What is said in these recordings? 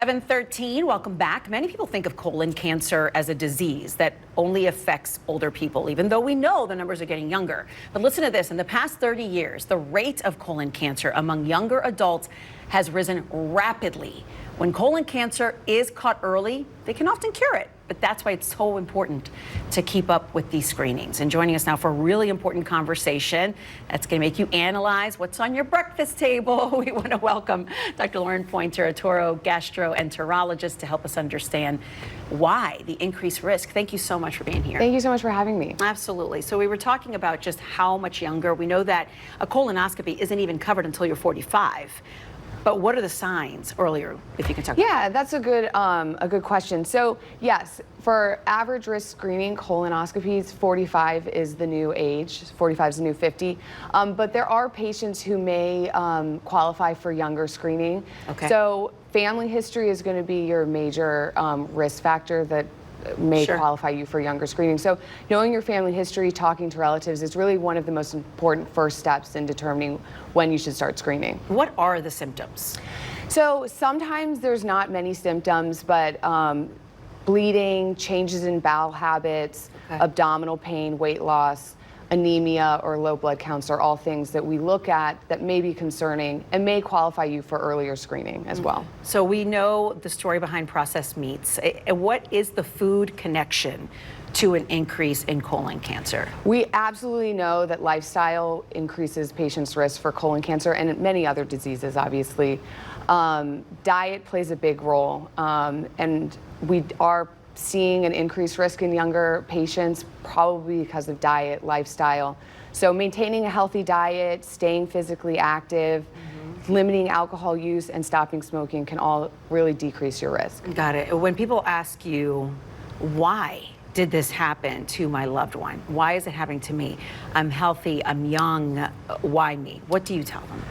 7:13, welcome back. Many people think of colon cancer as a disease that only affects older people, even though we know the numbers are getting younger. But listen to this, in the past 30 years, the rate of colon cancer among younger adults has risen rapidly. When colon cancer is caught early, they can often cure it. But that's why it's so important to keep up with these screenings. And joining us now for a really important conversation that's going to make you analyze what's on your breakfast table. We want to welcome Dr. Lauren Pointer, a Touro Gastroenterologist, to help us understand why the increased risk. Thank you so much for being here. Thank you so much for having me. Absolutely. So we were talking about just how much younger. We know that a colonoscopy isn't even covered until you're 45. But what are the signs earlier, if you can talk about that? Yeah, that's a good question. So yes, for average risk screening colonoscopies, 45 is the new age. 45 is the new 50. But there are patients who may qualify for younger screening. Okay. So family history is going to be your major risk factor that may qualify you for younger screening. So knowing your family history, talking to relatives is really one of the most important first steps in determining when you should start screening. What are the symptoms? So sometimes there's not many symptoms, but bleeding, changes in bowel habits, abdominal pain, weight loss, anemia, or low blood counts are all things that we look at that may be concerning and may qualify you for earlier screening as well. So we know the story behind processed meats. What is the food connection to an increase in colon cancer? We absolutely know that lifestyle increases patients' risk for colon cancer and many other diseases, obviously. Diet plays a big role, and we are seeing an increased risk in younger patients, probably because of diet, lifestyle. So maintaining a healthy diet, staying physically active, limiting alcohol use, and stopping smoking can all really decrease your risk. Got it. When people ask you, why did this happen to my loved one? Why is it happening to me? I'm healthy, I'm young, why me? What do you tell them?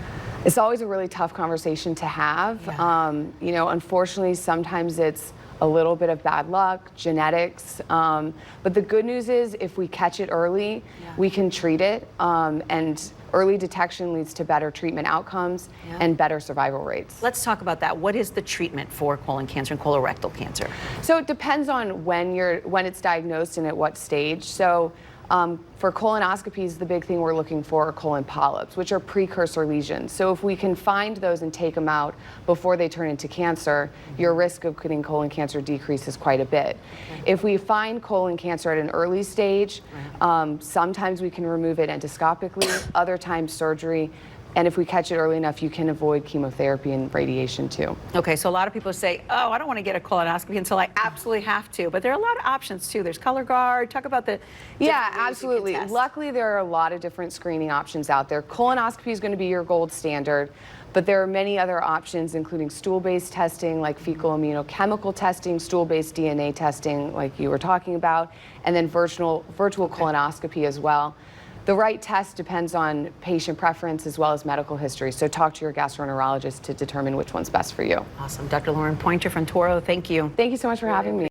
It's always a really tough conversation to have. Yeah. You know, unfortunately, sometimes it's a little bit of bad luck, genetics. But the good news is if we catch it early, we can treat it. And early detection leads to better treatment outcomes and better survival rates. Let's talk about that. What is the treatment for colon cancer and colorectal cancer? So it depends on when it's diagnosed and at what stage. So for colonoscopies, the big thing we're looking for are colon polyps, which are precursor lesions. So if we can find those and take them out before they turn into cancer, your risk of getting colon cancer decreases quite a bit. If we find colon cancer at an early stage, sometimes we can remove it endoscopically, other times surgery. And if we catch it early enough, you can avoid chemotherapy and radiation too. Okay, so a lot of people say, oh, I don't want to get a colonoscopy until I absolutely have to. But there are a lot of options too. There's ColorGuard. Talk about the Yeah, absolutely. Luckily, there are a lot of different screening options out there. Colonoscopy is going to be your gold standard, but there are many other options, including stool-based testing, like fecal immunochemical testing, stool-based DNA testing, like you were talking about, and then virtual colonoscopy as well. The right test depends on patient preference as well as medical history, so talk to your gastroenterologist to determine which one's best for you. Awesome. Dr. Lauren Pointer from Touro, thank you. Thank you so much for having me.